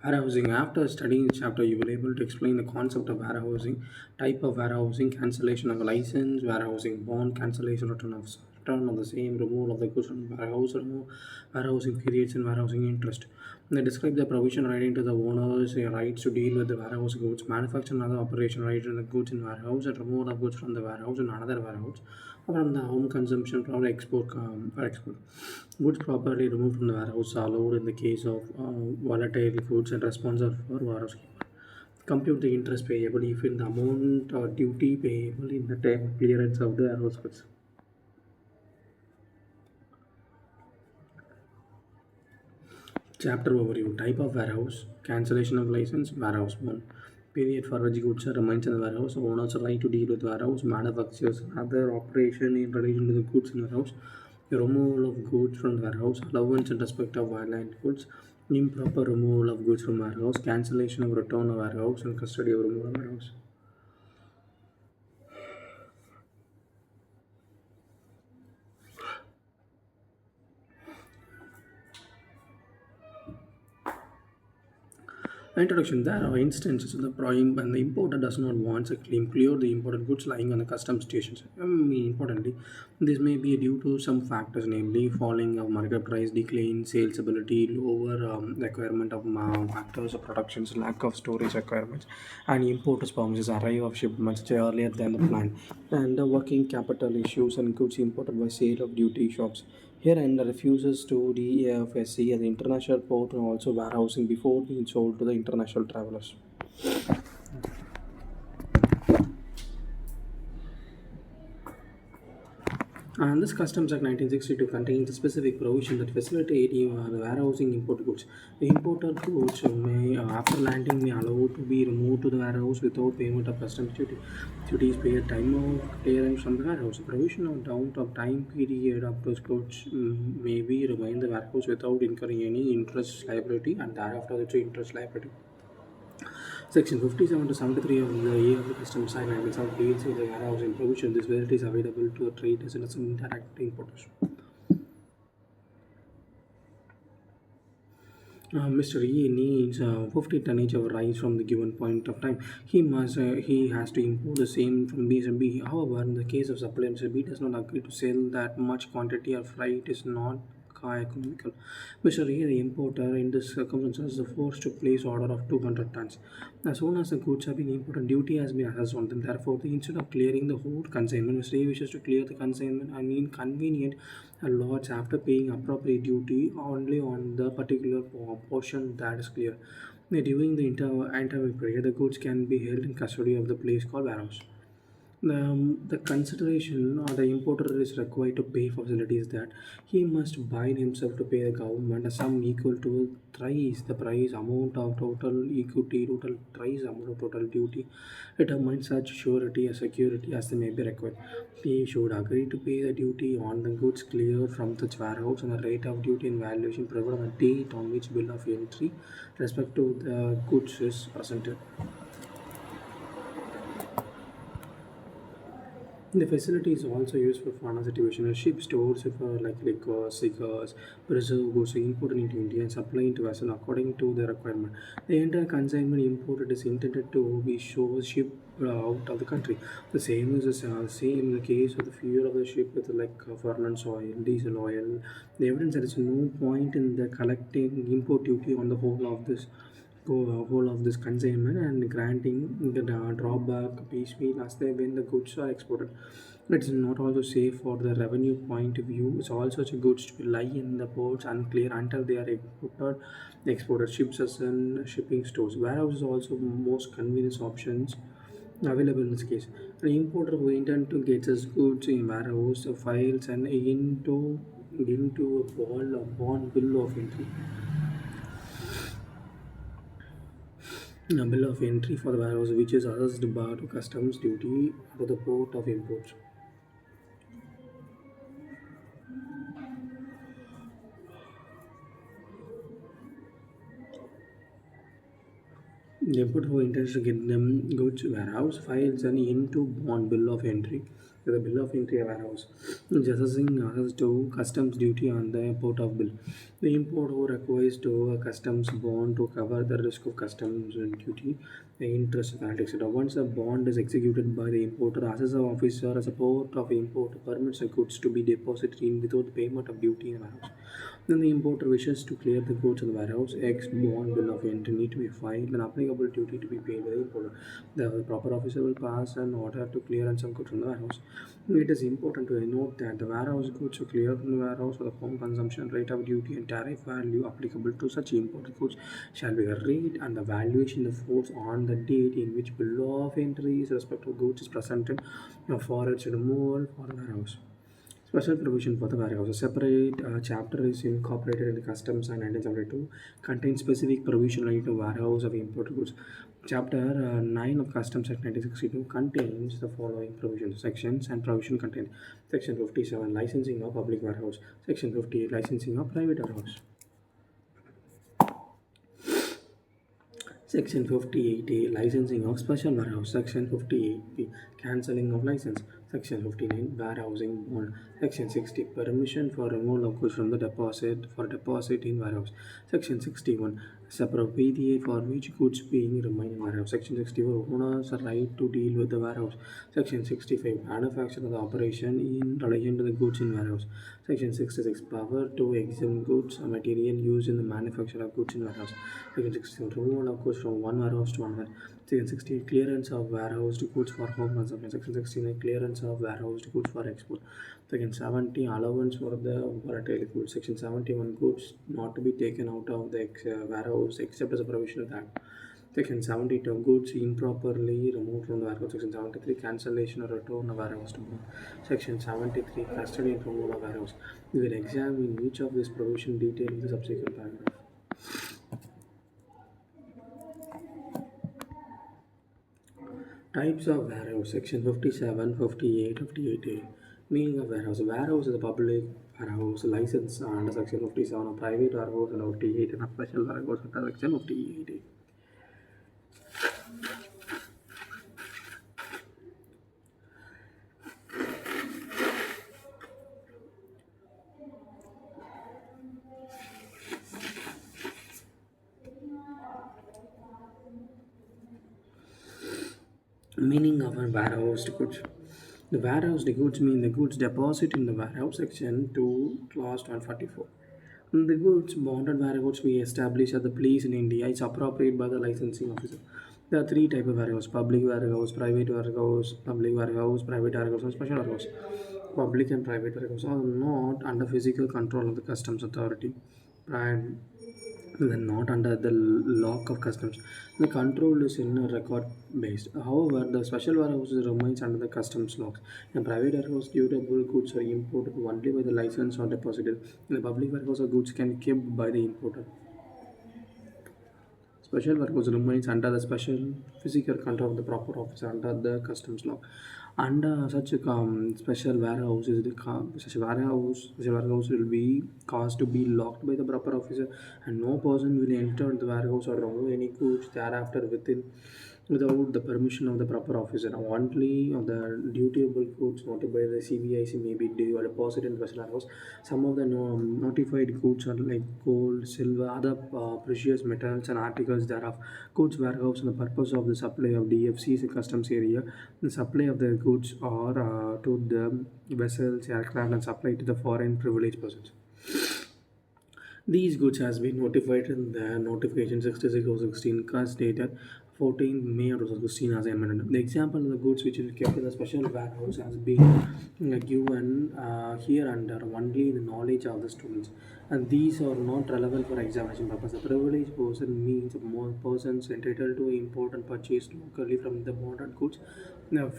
Warehousing. After studying the chapter, you will able to explain the concept of warehousing, type of warehousing, cancellation of a license, warehousing bond, cancellation return of the same, removal of the goods from warehouse, warehousing periods, and warehousing interest. They describe the provision relating to the owner's rights to deal with the warehouse goods, manufacture and other operation right to the goods in warehouse, and removal of goods from the warehouse and another warehouse, from the home consumption from export or export. Goods properly removed from the warehouse are allowed in the case of volatile goods and responsible for warehouse keeper. Compute the interest payable if in the amount or duty payable in the time of clearance of the warehouse goods. Chapter overview. Type of warehouse, cancellation of license, warehouse one. Period for which goods are remains in the warehouse, owner's right to deal with warehouse, manufacturers, other operation in relation to the goods in the warehouse, removal of goods from the warehouse, allowance in respect of violent goods, improper removal of goods from warehouse, cancellation of return of warehouse, and custody of removal of warehouse. Introduction. There are instances of the prime when the importer does not want to claim clear the imported goods lying on the customs stations. Importantly, this may be due to some factors, namely falling of market price, decline, sales ability, lower requirement of factors of productions, lack of storage requirements, and importers' promises arrive of shipments earlier than the plan, and the working capital issues and goods imported by sale of duty shops. Here and refuses to DAFSC as the international port and also warehousing before being sold to the international travelers. And this Customs Act 1962 contains a specific provision that facilitate the warehousing import goods. The importer goods may, after landing, may allow to be removed to the warehouse without payment of customs duty. Duties paid at time of clearance from the warehouse. The provision of down of time period of those goods may be remain in the warehouse without incurring any interest liability, and thereafter the interest liability. Section 57 to 73 of the E of the Customs Act 1970 deals with the warehousing provision. This facility is available to traders and some indirect importers. Mr. E needs 50 tonnage of rice from the given point of time. He has to import the same from B and B. However, in the case of supply, Mr. B does not agree to sell that much quantity of freight is not economical. Mr. E, the importer, in this circumstances, is forced to place order of 200 tons. As soon as the goods have been imported, duty has been assessed on them. Therefore, instead of clearing the whole consignment, Mr. A wishes to clear the consignment and inconvenient lots after paying appropriate duty only on the particular portion that is clear. During the interval period, the goods can be held in custody of the place called warehouse. The consideration or the importer is required to pay for facilities that he must bind himself to pay the government a sum equal to thrice the price amount of total equity, total thrice amount of total duty, determine such surety as security as they may be required. He should agree to pay the duty on the goods cleared from the warehouse and the rate of duty and valuation provided on the date on which bill of entry respect to the goods is presented. The facility is also useful for another situation. A ship stores for like liquor, cigars, preserve goods imported into India and supply into vessel according to the requirement. The entire consignment imported is intended to be shipped out of the country. The same is the same in the case of the fuel of the ship with like furnace oil, diesel oil. The evidence there is no point in the collecting import duty on the whole of this consignment and granting the drawback piecemeal as they when the goods are exported. It is not also safe for the revenue point of view. It's also such goods to lie in the ports unclear until they are exported. Ships and shipping stores. Warehouse is also most convenient options available in this case. An importer who intend to get his goods in warehouse files and into a bond bill of entry. A bill of entry for the warehouse which is assessed bar to customs duty to the port of import. The importer who intends to get them goods warehouse files an into bond bill of entry The bill of entry warehouse. Assessing access to customs duty on the import of bill. The importer requires to a customs bond to cover the risk of customs duty, the interest, penalty, etc. Once a bond is executed by the importer, assessor officer, a support of import permits the goods to be deposited in without payment of duty in the warehouse. Then the importer wishes to clear the goods in the warehouse. X bond bill of entry need to be filed and applicable duty to be paid by the importer. The proper officer will pass an order to clear and some goods from the warehouse. It is important to note that the warehouse goods are cleared from the warehouse for the home consumption rate of duty and tariff value applicable to such imported goods shall be agreed and the valuation of goods on the date in which bill of entry is respective goods is presented for its removal for the warehouse. Special provision for the warehouse. A separate chapter is incorporated in the Customs and 1972, contains specific provision related to warehouse of imported goods. Chapter 9 of Customs Act 1962 contains the following provisions, sections and provision contained. Section 57, licensing of public warehouse. Section 58, licensing of private warehouse. Section 58A, licensing of special warehouse. Section 58B, cancelling of license. Section 59, warehousing bond. Section 60, permission for removal of goods from the deposit in warehouse. Section 61, appropriate for which goods being remain in warehouse. Section 64, owners are right to deal with the warehouse. Section 65, manufacture of the operation in relation to the goods in warehouse. Section 66, power to exempt goods or material used in the manufacture of goods in warehouse. Section 67, removal of goods from one warehouse to another. Section 68, clearance of warehoused goods for home consumption. Section 69, clearance of warehoused goods for export. Section 70, allowance for the volatile goods. Section 71, goods not to be taken out of the warehouse except as a provision of that. Section 72, goods improperly removed from the warehouse. Section 73, cancellation or return of warehouse to bond. Section 73, custody and removal of warehouse. We will examine each of these provision detail in the subsequent paragraph. Types of warehouse, section 57, 58, 58A. Meaning of warehouse. Warehouse is a public warehouse license under section 57, a private warehouse and 58, and a special warehouse under section 58A. Meaning of a warehouse goods. The warehouse goods mean the goods deposit in the warehouse section 2 clause 144. The goods bonded warehouse we establish at the place in India is appropriate by the licensing officer. There are three types of warehouse: public warehouse, private warehouse, public warehouse, private warehouse, and special warehouse. Public and private warehouse are not under physical control of the customs authority. Private when not under the lock of customs. The control is in a record based. However, the special warehouse remains under the customs locks. In private warehouse, durable goods are imported only by the license or deposited. In the public warehouse, goods can be kept by the importer. Special warehouse remains under the special physical control of the proper officer under the customs law. Under such a special warehouse is the special warehouse will be caused to be locked by the proper officer, and no person will enter the warehouse or remove any goods thereafter without the permission of the proper officer. Only of the dutiable goods noted by the CBIC may be deposited in the special warehouse. Some of the notified goods are like gold, silver, other precious metals and articles thereof. Goods warehouse and the purpose of the supply of DFC's customs area. The supply of the goods are to the vessels, aircraft, and supply to the foreign privileged persons. These goods has been notified in the notification 66/16 cast dated 14th May 2016 as amended. The example of the goods which is kept in the special warehouse has been given here under only the knowledge of the students, and these are not relevant for examination purpose. The privileged person means more persons entitled to import and purchase locally from the bonded goods,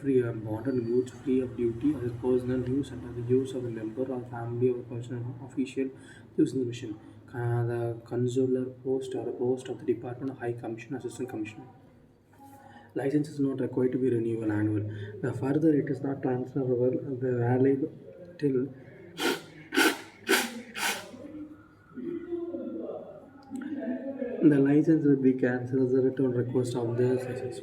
free bonded goods free of duty as personal use under the use of a member or family of a personal official using the mission. The consular post or a post of the Department of High Commission, Assistant Commissioner. License is not required to be renewal annual. Further, it is not transferable the valid till the license will be cancelled as a return request of the license.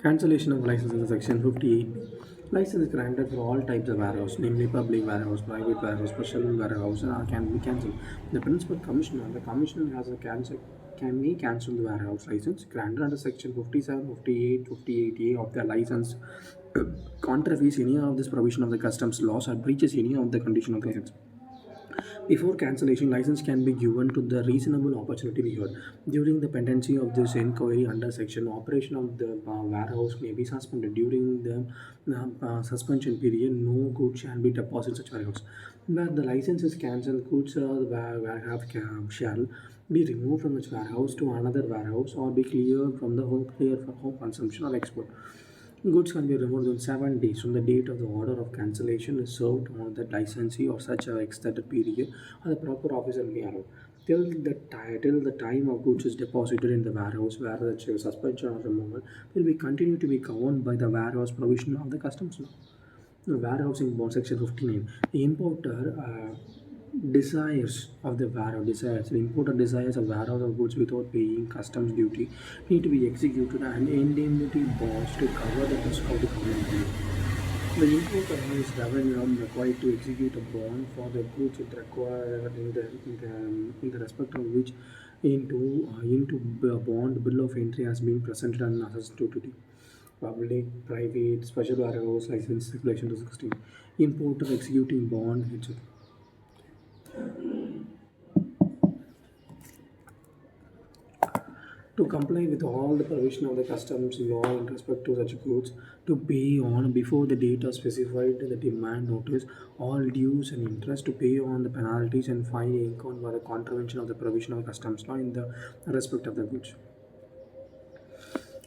Cancellation of license in section 58. License granted for all types of warehouse, namely public warehouse, private warehouse, special warehouse, can be cancelled. The principal commissioner, the commissioner has a cancel can be cancel the warehouse license granted under section 57, 58, 58A of the license contravenes any of this provision of the customs laws or breaches any of the condition of the license. Before cancellation, license can be given to the reasonable opportunity be heard. During the pendency of this inquiry under section, operation of the warehouse may be suspended. During the suspension period, no goods shall be deposited in such warehouse. Where the license is cancelled, goods warehouse shall be removed from its warehouse to another warehouse or be cleared from the home clear for home consumption or export. Goods can be removed in 7 days from the date of the order of cancellation is served on the licensee or such a extended period, or the proper officer may allow. Till the time of goods is deposited in the warehouse, where the suspension or removal will be continue to be governed by the warehouse provision of the customs law. The warehousing bond section 59. The importer the importer desires a warehouse of goods without paying customs duty need to be executed and indemnity bonds to cover the cost of the government. The importer is revenue required to execute a bond for the goods it required in the respect of which into a bond bill of entry has been presented and assessed to duty. Public, private, special warehouse license regulation 216. Importer executing bond, etc. To comply with all the provision of the customs law in respect to such goods, to pay on before the date of specified the demand notice all dues and interest, to pay on the penalties and fine incurred for the contravention of the provision of customs law in the respect of the goods.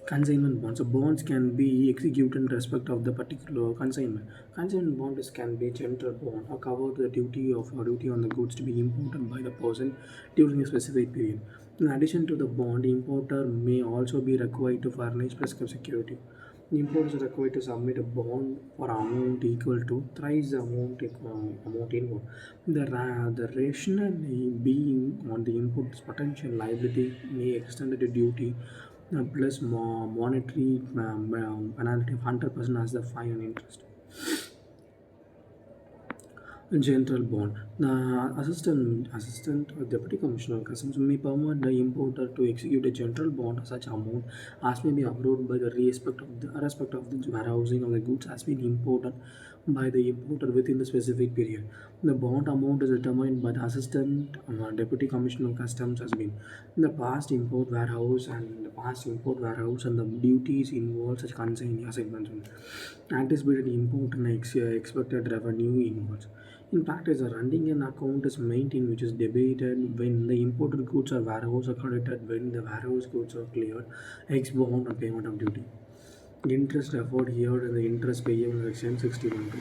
Consignment bonds. So bonds can be executed in respect of the particular consignment. Consignment bonds can be general bond or cover the duty of or duty on the goods to be imported by the person during a specific period. In addition to the bond, importer may also be required to furnish prescribed security. The importer is required to submit a bond for amount equal to thrice the amount involved. The rationale being on the importer's potential liability may extend the duty plus monetary penalty of 100% as the fine and interest. General bond. The assistant or deputy commissioner of customs may permit the importer to execute a general bond of such amount as may be approved by the respect of the warehousing of the goods has been imported by the importer within the specific period. The bond amount is determined by the assistant deputy commissioner of customs has been the past import warehouse and the duties involved such consign as I mentioned. Anticipated import and expected revenue involves. In practice, a running an account is maintained which is debated when the imported goods are warehouse are credited, when the warehouse goods are cleared, ex bond or payment of duty. Interest afforded here in the interest payable in section 61.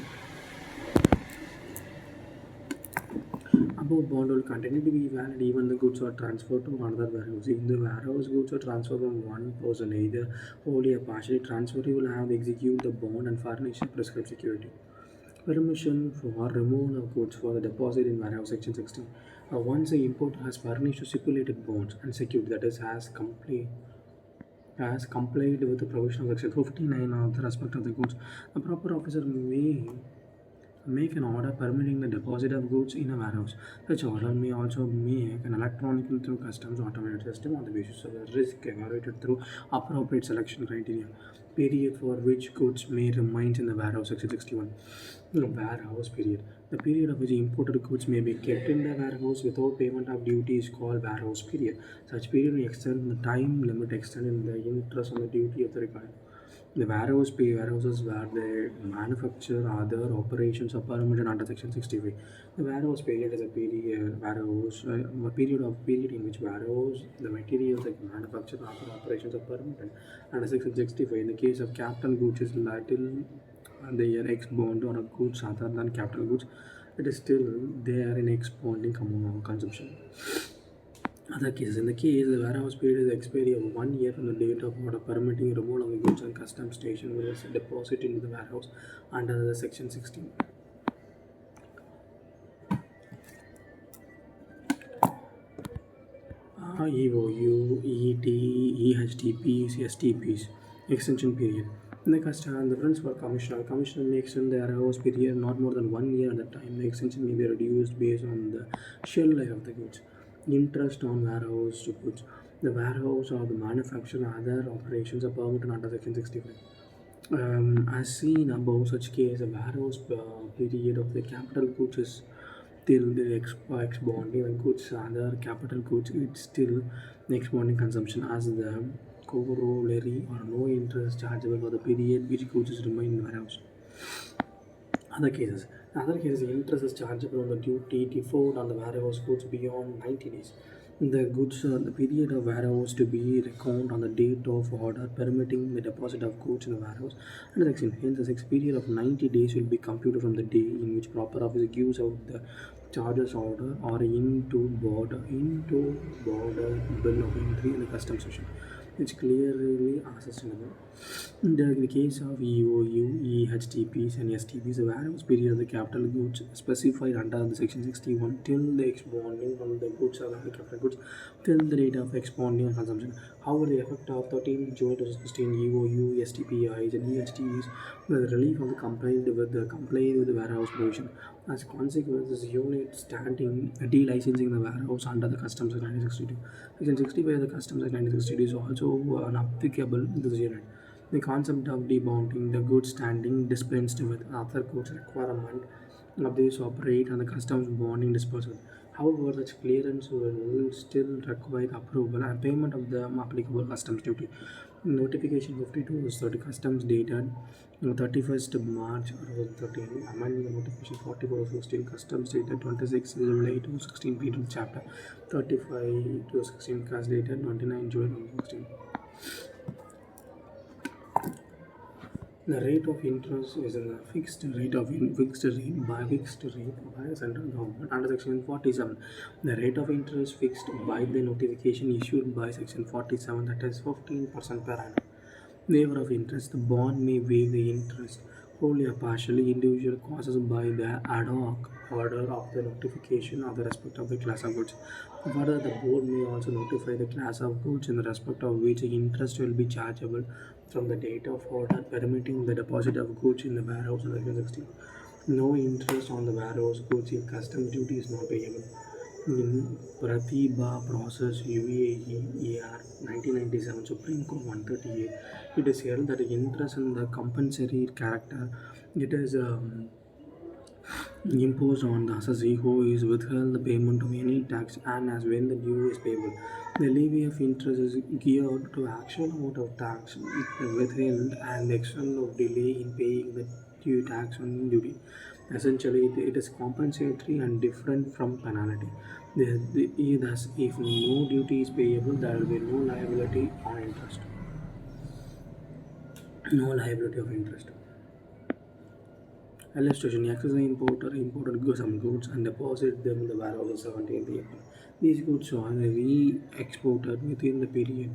About bond will continue to be valid even the goods are transferred to another warehouse. If the warehouse goods are transferred from one person, either wholly or partially transferred, you will have to execute the bond and furnish a prescribed security. Permission for removal of goods for the deposit in warehouse section 16. Once the importer has furnished stipulated bonds and security that is has complied with the provision of section 59 of the respect of the goods, the proper officer may make an order permitting the deposit of goods in a warehouse. Such order may also make an electronically through customs automated system on the basis of the risk evaluated through appropriate selection criteria. Period for which goods may remain in the warehouse section 61. The warehouse period. The period of which imported goods may be kept in the warehouse without payment of duty is called warehouse period. Such period may extend the time limit extended in the interest on the duty of the required. The warehouses where they manufacture other operations are permitted under Section 65. The warehouse period is a period in which warehouse the materials like manufacture other operations are permitted under Section 65. In the case of capital goods, is little and they are ex-bond or goods other than capital goods, it is still there in ex-bonding consumption. Other cases. In the case, the warehouse period is the expiry of 1 year from the date of order permitting removal of the goods and customs station will deposit into the warehouse under the section 16. EOU, ET, EHTPs, STPs. extension period. The principal commissioner makes in the warehouse period not more than 1 year at a time. The extension may be reduced based on the shelf life of the goods. Interest on warehouse to goods. The warehouse or the manufacturer and other operations are permitted under Section 65. As seen above, such case, a warehouse period of the capital goods is till the ex bonding and goods, other capital goods, it's still next morning consumption as the corollary or no interest chargeable for the period which goods remain in warehouse. Other cases, interest is chargeable on the duty default on the warehouse goods beyond 90 days. The period of warehouse to be reckoned on the date of order, permitting the deposit of goods in the warehouse. And the section, hence, the next period of 90 days will be computed from the day in which proper office gives out the charges order or into border bill of entry in the customs section. It's clearly sustainable. In the case of EOU, EHTPs, and STPs, the warehouse period of the capital goods specified under the section 61 till the expounding from the goods or the capital goods till the date of expounding and consumption. However, the effect of 13 July 2016 EOU, STPIs, and EHTPs the relief of the complied with the warehouse provision. As a consequence, this unit standing delicensing the warehouse under the Customs Act 1962. Section 65 of the Customs Act 1962 is also applicable in this unit. The concept of debounding the goods standing dispensed with other goods requirement of this operate on the customs bonding disposal. However, such clearance will still require approval and payment of the applicable customs duty. Notification 52 is the customs dated 31st March 2013, amending notification 44 of 16 customs dated 26 July 2016 Penal Chapter 35 to 16 customs dated 29 July 2016. The rate of interest is a fixed rate by the central government under Section 47. The rate of interest fixed by the notification issued by Section 47, that is 15% per annum. Waiver of interest. The bond may waive the interest wholly or partially individual causes by the ad hoc order of the notification of the respect of the class of goods. Further, the board may also notify the class of goods in the respect of which the interest will be chargeable from the date of order, permitting the deposit of goods in the warehouse under Section 16. No interest on the warehouse goods if customs duty is not payable. In Pratibha process UAE AR 1997 Supreme Court 138, it is held that the interest in the compulsory character it is imposed on the assessee who is withheld the payment of any tax and as when the due is payable. The levy of interest is geared to actual amount of tax withheld and the extent of delay in paying the due tax on duty. Essentially, it is compensatory and different from penalty. Thus, if no duty is payable, there will be no liability on interest. No liability of interest. Illustration: access the imported goods and deposit them in the warehouse on 17th April. These goods are re-exported within the period.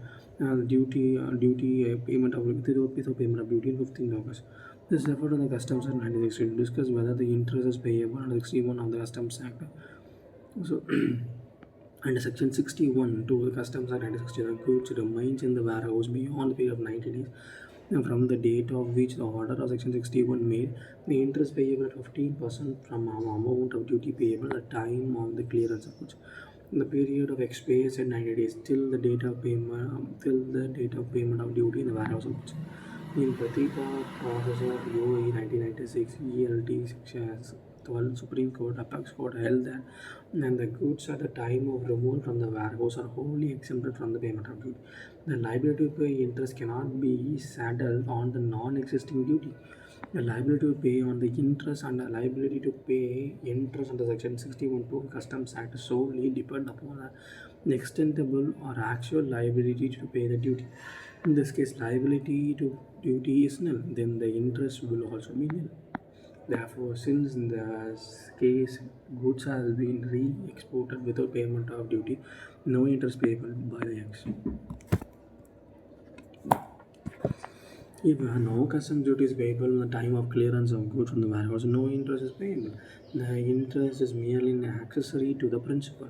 Payment of without payment of duty in 15th August. This is referred to the Customs Act 1960 to discuss whether the interest is payable under 61 of the Customs Act. So, under Section 61 to the Customs Act 1960, the goods remains in the warehouse beyond the period of 90 days from the date of which the order of Section 61 made. The interest payable at 15% from amount of duty payable at the time of the clearance of goods. The period of expires at 90 days till the date of payment of duty in the warehouse of goods. In Pratibha process of UAE 1996 ELT sections 12 Supreme Court Apex Court held that and the goods at the time of removal from the warehouse are wholly exempted from the payment of duty. The liability to pay interest cannot be saddled on the non-existing duty. The liability to pay on the interest and the liability to pay interest under Section 61 to Customs Act solely depend upon the extendable or actual liability to pay the duty. In this case, liability to duty is nil, then the interest will also be nil. Therefore, since in this case goods have been re-exported without payment of duty, no interest payable by the ex. If no customs duty is payable in the time of clearance of goods from the warehouse, no interest is payable. The interest is merely an accessory to the principal.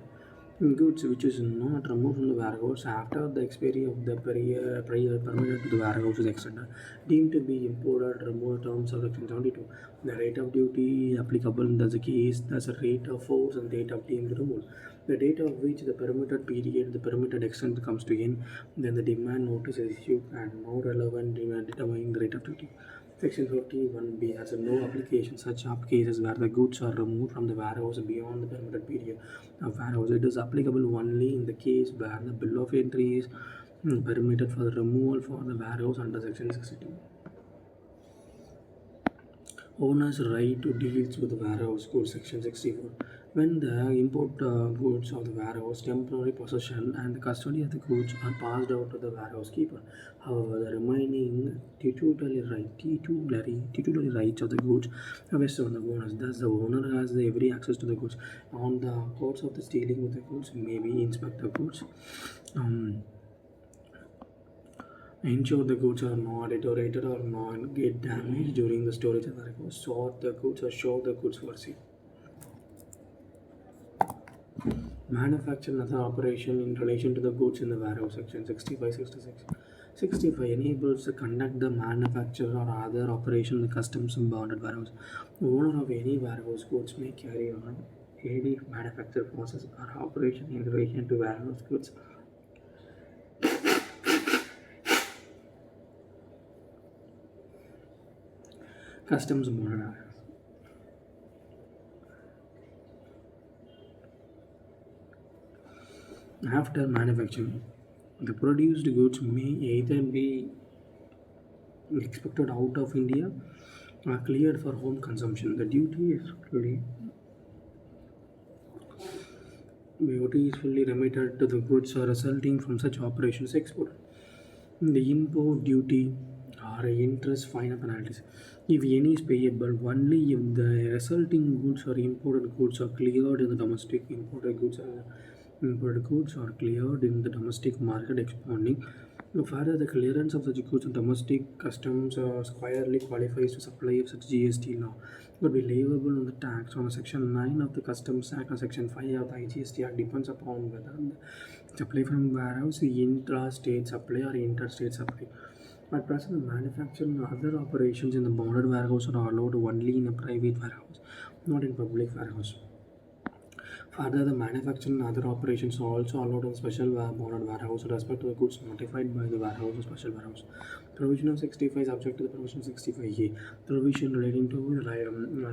Goods which is not removed from the warehouse after the expiry of the prior permitted to the warehouse is extended, deemed to be imported, removed terms of Section 72. The rate of duty applicable in the case, thus a rate of force and date of deemed removal. The date of which the permitted period, the permitted extent comes to end, then the demand notice is issued and no relevant demand determining the rate of duty. Section 51B has no application such of cases where the goods are removed from the warehouse beyond the permitted period of warehouse. It is applicable only in the case where the bill of entry is permitted for the removal for the warehouse under Section 62. Owner's right to deals with the warehouse code section 64. When the import goods of the warehouse, temporary possession and the custody of the goods are passed out to the warehouse keeper. However, the remaining titulary rights of the goods are vested on the owners. Thus, the owner has the every access to the goods. On the course of the stealing with the goods, maybe inspect the goods. Ensure the goods are not deteriorated or not get damaged during the storage of the records. Sort the goods or show the goods for sale. Manufacture and other operation in relation to the goods in the warehouse section 65 66. 65 enables to conduct the manufacture or other operation in the customs and bounded warehouse. The owner of any warehouse goods may carry on any manufacture process or operation in relation to warehouse goods. Customs and bounded warehouse. After manufacturing, the produced goods may either be exported out of India or cleared for home consumption. The duty is fully remitted to the goods resulting from such operations exported. The import duty or interest, fine and penalties. If any is payable, only if the resulting goods or imported goods are cleared in the domestic imported goods are cleared in the domestic market exporting. Further, the clearance of such goods in domestic customs squarely qualifies to supply of such GST law would be liable on the tax on Section 9 of the Customs Act or Section 5 of the IGST Act depends upon whether the supply from warehouse is intra-state supply or interstate supply. At present, the manufacture and other operations in the bounded warehouse are allowed only in a private warehouse, not in public warehouse. Further, the manufacture and other operations are also allowed in special bounded warehouse with respect to the goods notified by the warehouse or special warehouse. Provision of 65 is subject to the provision of 65A. Provision relating to the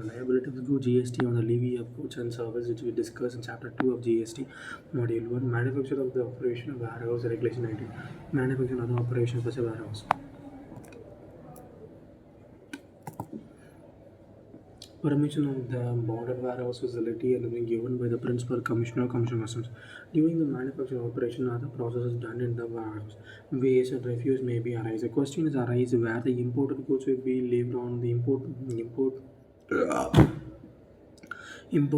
liability of the goods GST on the levy of goods and services which we discussed in Chapter 2 of GST. Module 1. Manufacture of the operation of warehouse Regulation 19. Manufacture and other operations special warehouse. Permission of the bounded warehouse facility has been given by the Principal Commissioner of Commission Customs. During the manufacturing operation, other processes done in the warehouse. Waste and refuse may be arise. The question is arise where the imported goods will be levied on the import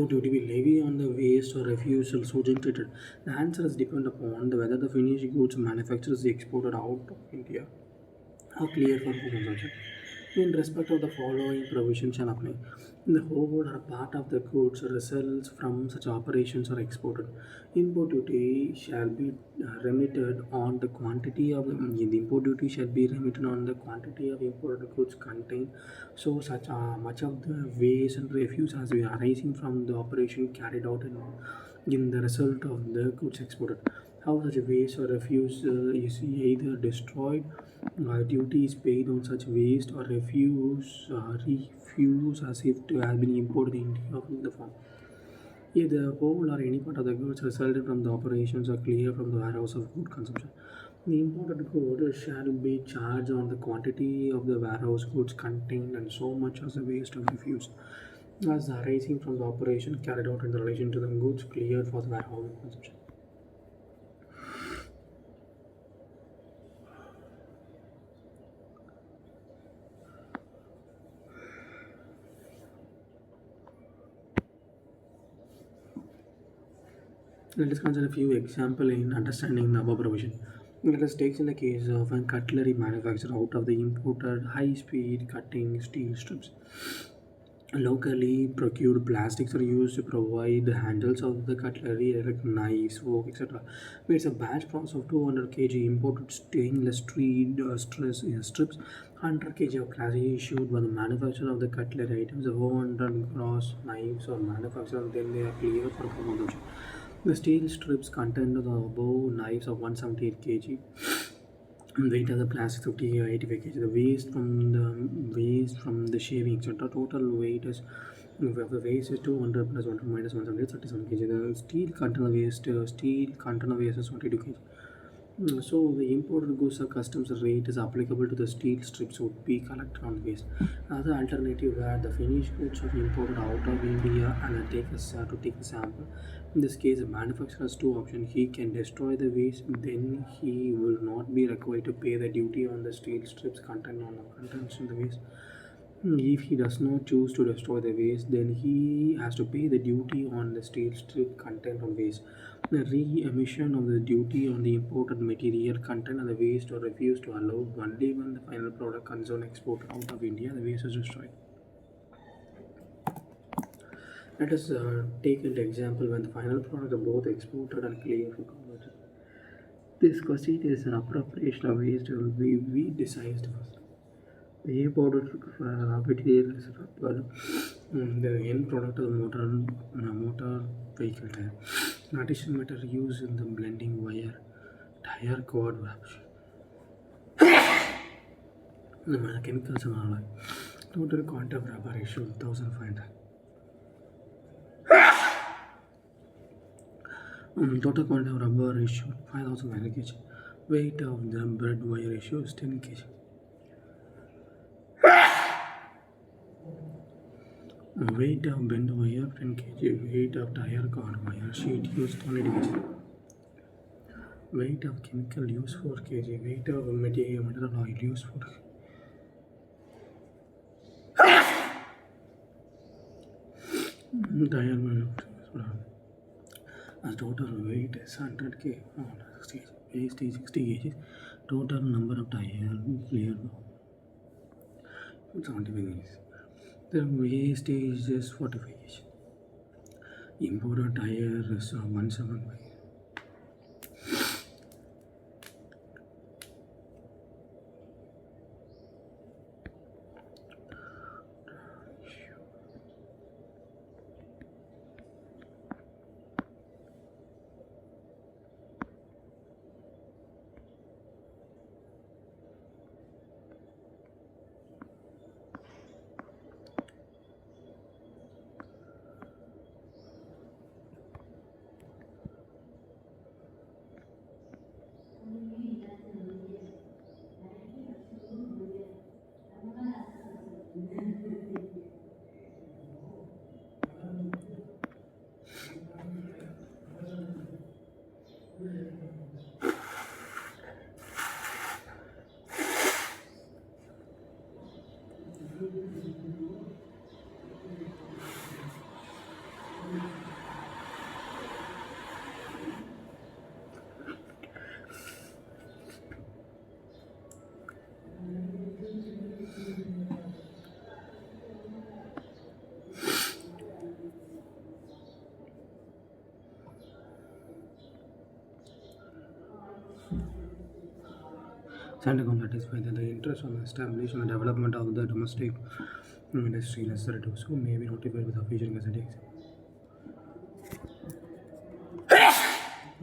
duty will levy on the waste or refuse also generated. The answer is depend upon whether the finished goods manufactured is exported out of India or cleared for home consumption. In respect of the following provisions shall apply. The whole or part of the goods results from such operations are exported. Import duty shall be remitted on the quantity of the import duty shall be remitted on the quantity of imported goods contained. So such much of the waste and refuse as we arising from the operation carried out in the result of the goods exported. How such waste or refuse is either destroyed, duty is paid on such waste or refuse as if it has been imported in India in the form. If the whole or any part of the goods resulted from the operations are clear from the warehouse of good consumption, the imported goods shall be charged on the quantity of the warehouse goods contained and so much as the waste or refuse as arising from the operation carried out in relation to the goods cleared for the warehouse consumption. Let us consider a few examples in understanding the above provision. Let us take in the case of a cutlery manufactured out of the imported high-speed cutting steel strips. Locally procured plastics are used to provide the handles of the cutlery like knives, fork, etc. It's a batch process of 200 kg imported stainless steel strips, 100 kg of glass issued by the manufacturer of the cutlery items. The 400 gross knives are manufactured, then they are cleared for production. The steel strips contain the above knives of 178 kg. Weight of the plastic 50 or 85 kg. The waste from the shaving, etc. Total weight is of the waste is 200 plus 100 minus 170 37 kg. The steel container waste is 22 kg. So the imported goods or customs rate is applicable to the steel strips would be collected on waste. Another alternative where the finished goods are imported out of India and to take a sample. In this case, the manufacturer has two options. He can destroy the waste, then he will not be required to pay the duty on the steel strips content on the contents in the waste. If he does not choose to destroy the waste, then he has to pay the duty on the steel strip content on waste. The re-emission of the duty on the imported material content and the waste are refused to allow only when the final product concerned exported out of India, the waste is destroyed. Let us take an example when the final product is both exported and cleared for conversion. This constitutes an appropriation of waste will be we decided first. The imported material is rubber, the end product of the motor vehicle tire. In addition, matter used in the blending wire, tire cord wraps. The chemicals and alloy. Total quantity of rubber issue 1500. Total quantity of rubber issue 5000 kg. Weight of the bread wire issue is 10 kg. Weight of bent wire 10 kg. Weight of tire cord wire sheet used 20 kg. Weight of chemical used 4 kg. Weight of mineral oil used 4 kg. Tire as total weight is 100 kg. 60 kg. Waste is 60 kg. Total number of tire cleared 75 kg. The waste is just 45 kg. Imported tire is 175. Centacom satisfied that the interest on the establishment and development of the domestic industry is reduced, who may be notified with official gazette.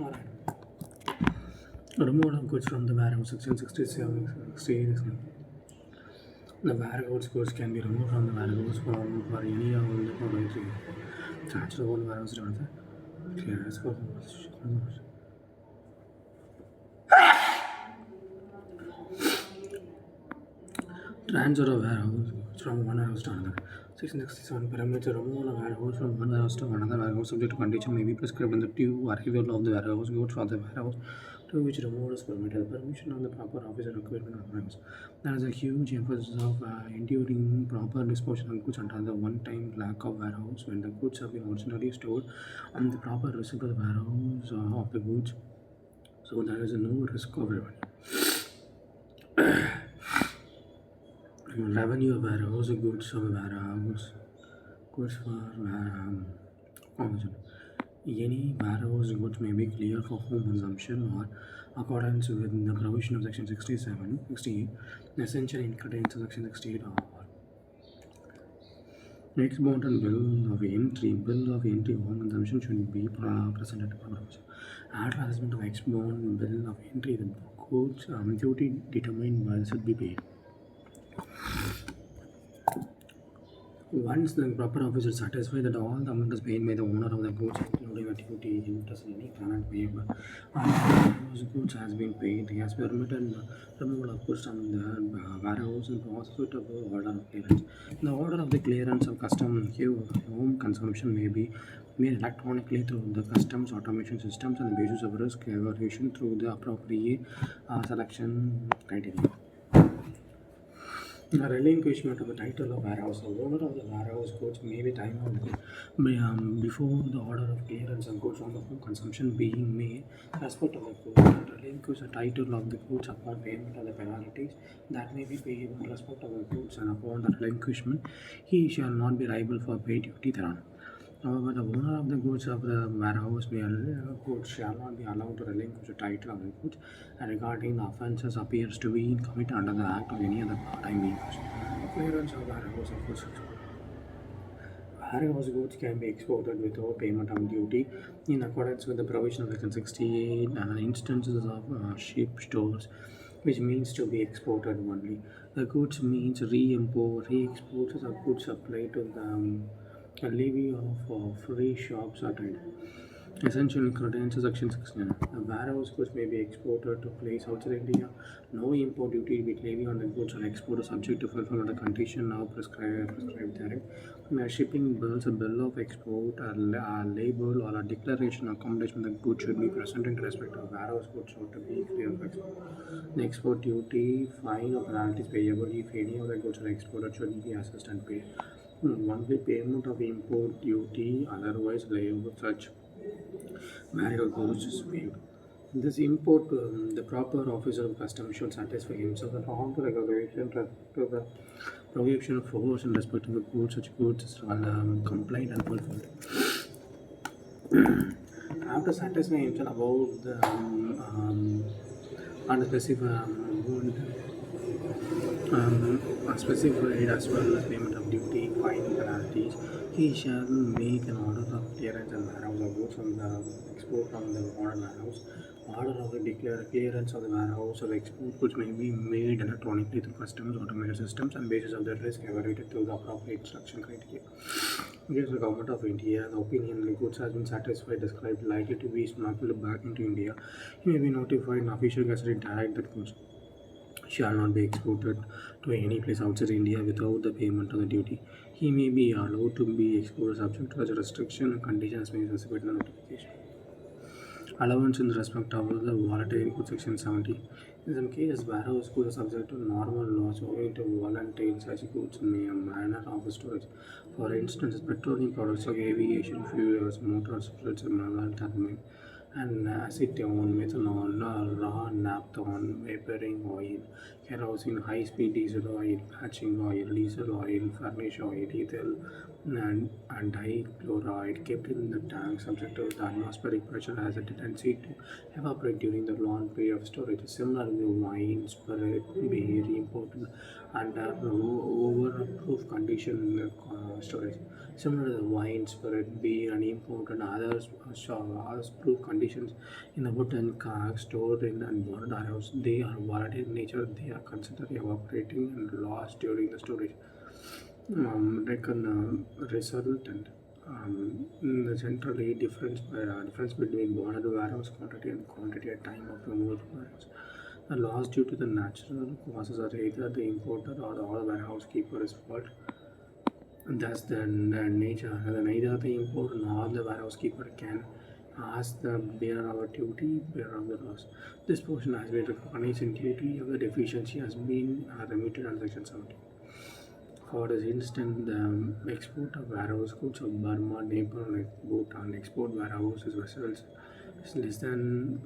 Alright. Removal of goods from the warehouse, section 67, 68. The warehouse goods can be removed from the warehouse for any of the products. Transfer all warehouse data. Clearance for transfer of warehouse from one warehouse to another. 667 parameters removal of warehouse from one warehouse to another warehouse subject to condition may be prescribed in the due arrival of the warehouse goods from the warehouse to which removal is permitted. The permission of the proper officer requirement of warehouse. There is a huge emphasis of enduring proper disposal of goods under the one-time lack of warehouse when the goods have been originally stored and the proper receipt of the warehouse of the goods. So there is no risk of revenue. Revenue of warehouse goods of warehouse. Goods for consumption. Any warehouse goods may be clear for home consumption or accordance with the provision of Section 67, 68, essential ingredients of Section 68 or export and bill of entry. Bill of entry home consumption should be presented to purpose. Advertisement of export bill of entry. The goods duty determined by should be paid. Once the proper officer is satisfied that all the amount is paid by the owner of the goods, including the duty, interest, and any payment payable, and those goods has been paid, he has permitted the removal of goods from the warehouse and pursuit of the order of clearance. The order of the clearance of custom home consumption may be made electronically through the customs automation systems on the basis of risk evaluation through the appropriate selection criteria. A relinquishment of the title of warehouse. The owner of the warehouse goods may be time out before the order of clearance of goods on the home consumption being made. Respect of the goods. Relinquish the title of the goods upon payment of the penalties that may be payable in respect of the goods, and upon the relinquishment, he shall not be liable for pay duty thereon. However, the owner of the goods of the warehouse goods shall not be allowed to relinquish the title of the goods regarding the offences appears to be committed under the act of any other part-time use. Clearance of warehouse of goods. Warehouse goods can be exported without payment of duty in accordance with the provision of Section 68 and instances of ship stores, which means to be exported only. The goods means re-exports of goods supplied to the levy of free shops are tied. Essential ingredients Section 69. The warehouse goods may be exported to place outside India. No import duty will be levied on the goods or export subject to fulfillment of the condition now prescribed therein. Shipping bills, a bill of export, a label, or a declaration of accommodation the goods should be present in respect of warehouse goods or to be clear of export. The export duty, fine, or penalties payable if any of the goods are exported should be assessed and paid. Monthly payment of import duty, otherwise liable such marital goods is waived. This import, the proper officer of customs should satisfy himself that all the regulation to the prohibition of force in respect to the goods, such goods is compliant and fulfilled. After satisfying himself about the unspecified specified as well as payment of duty, fine, and penalties, he shall make an order of clearance and warehouse of goods from the export from the order warehouse. Order of the declared clearance of the warehouse of export goods may be made electronically through customs automated systems and basis of the risk evaluated through the appropriate instruction criteria. Against the government of India, the opinion the goods has been satisfied described likely to be smuggled back into India. He may be notified in official gazette direct that goods shall not be exported to any place outside India without the payment of the duty. He may be allowed to be exported subject to such restriction and conditions may be specified in the notification. Allowance in respect of the volatile goods section 70. In some cases, warehouse goods are subject to normal laws owing to volatile such goods in a manner of storage. For instance, petroleum products like aviation fuels, motor spirits, methamphetamine, and acetone, methanol, raw naphthalene, vaporing oil, kerosene, high-speed diesel oil, hatching oil, diesel oil, furnace oil, ethyl, and dichloride kept in the tank subject to the atmospheric pressure has a tendency to evaporate during the long period of storage. Similarly, wine, spirit, beer imported under overproof condition storage. Similar to the wine, spirit, beer, and imported other proof conditions in the wooden casks stored in and bottled warehouse. They are volatile in nature. They are considered evaporating and lost during the storage. Resultant the centrally difference between bottled warehouse quantity and quantity at time of removal from warehouse. The loss due to the natural causes are either the importer or the warehouse keeper is fault. Thus, neither the importer nor the warehouse keeper can ask the bearer of a duty, bearer of the loss. This portion has been recognized in duty of the deficiency has been remitted under Section 70. For this instance, the export of warehouse goods of Burma, Nepal, and Bhutan export warehouses vessels is less than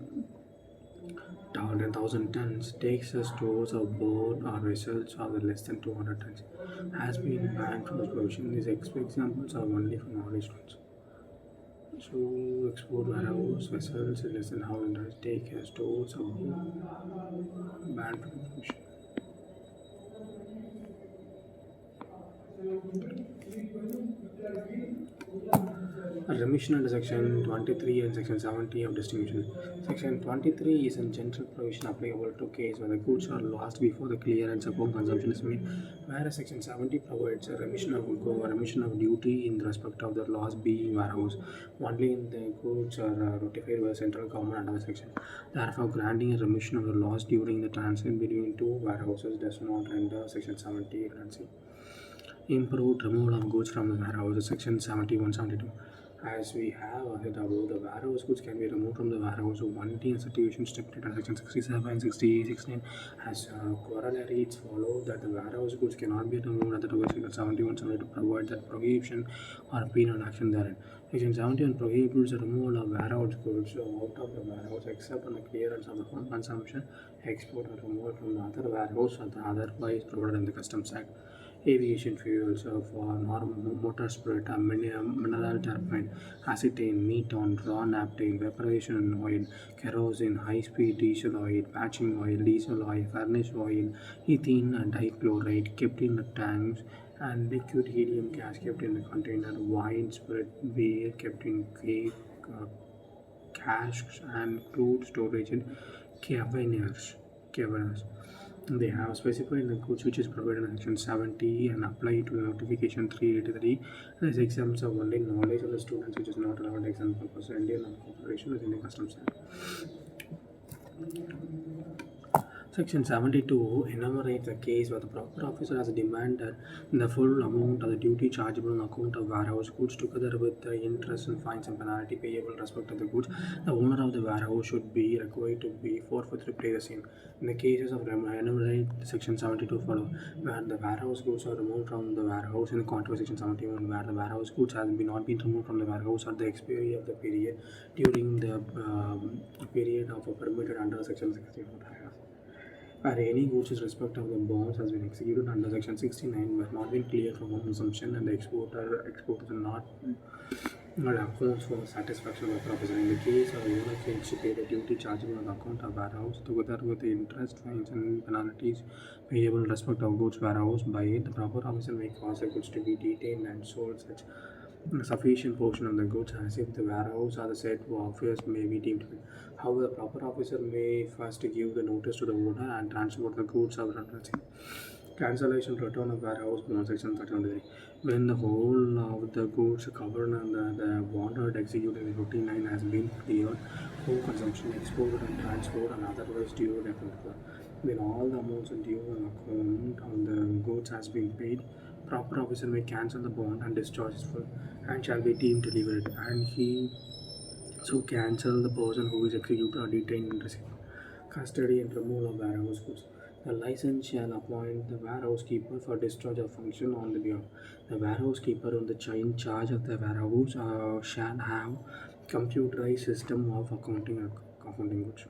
10,000 tons takes the stores of boat or vessels of less than 200 tons. has been banned from the provision. These examples are only for knowledge ones. So, export warehouse vessels less than how industry take as stores are banned from the provision. A remission under Section 23 and Section 70 of distribution. Section 23 is a general provision applicable to case where the goods are lost before the clearance upon consumption is made, whereas Section 70 provides a remission of duty in respect of the loss being warehouse. Only in the goods are notified by the central government under the section. Therefore, granting a remission of the loss during the transit between two warehouses does not render Section 70 redundancy. Improved removal of goods from the warehouse, section 71 72. As we have said above, the warehouse goods can be removed from the warehouse only in situations stipulated in section 67, 68, 69. As corollary, it's followed that the warehouse goods cannot be removed under the section 71 72 to provide that prohibition or penal action therein. Section 71 prohibits the removal of warehouse goods out of the warehouse except on the clearance of the home consumption, export, or removal from the other warehouse or the otherwise provided in the Customs Act. Aviation fuels for normal motor spirit, mineral turbine, acetane, methane, raw naphtha, preparation oil, kerosene, high-speed diesel oil, patching oil, diesel oil, furnace oil, ethene and dichloride kept in the tanks, and liquid helium gas kept in the container, wine, spirit, beer kept in uh, casks, and crude storage in caverns. caverns. They have specified the codes which is provided in section 70 and apply to the notification 383. This exempts of only knowledge of the students which is not allowed example for Indian non-cooperation with Indian Customs Act. Section 72 enumerates a case where the proper officer has demanded the full amount of the duty chargeable on account of warehouse goods together with the interest and fines and penalty payable respect to the goods. The owner of the warehouse should be required to be forfeit to pay the same. In the cases of enumerate section 72 follow, where the warehouse goods are removed from the warehouse in the contrary section 71, where the warehouse goods has not been removed from the warehouse at the expiry of the period during the period of permitted under section 64. Where any goods in respect of the bonds has been executed under section 69 but not been cleared from home consumption and the exporters are not accounts for satisfaction of the proposition. In the case of the owner fails to pay the duty chargeable on the account of warehouse together with the interest, fines and penalties payable in respect of goods warehouse by it, the proper officer may cause the goods to be detained and sold such a sufficient portion of the goods as if the warehouse or the said office may be deemed to. However, the proper officer may first give the notice to the owner and transport the goods of redundancy. Cancellation return of warehouse bond section 31. When the whole of the goods covered under the bond executed in 59 has been cleared, home consumption, exported and transport and otherwise due definitely. When all the amounts are due on account of the goods has been paid, proper officer may cancel the bond and discharge is full and shall be deemed delivered, and he so cancel the person who is executed or detained in receipt. Custody and removal of warehouse goods. The license shall appoint the warehouse keeper for discharge of function on the behalf. The warehouse keeper on the in charge of the warehouse shall have computerized system of accounting goods.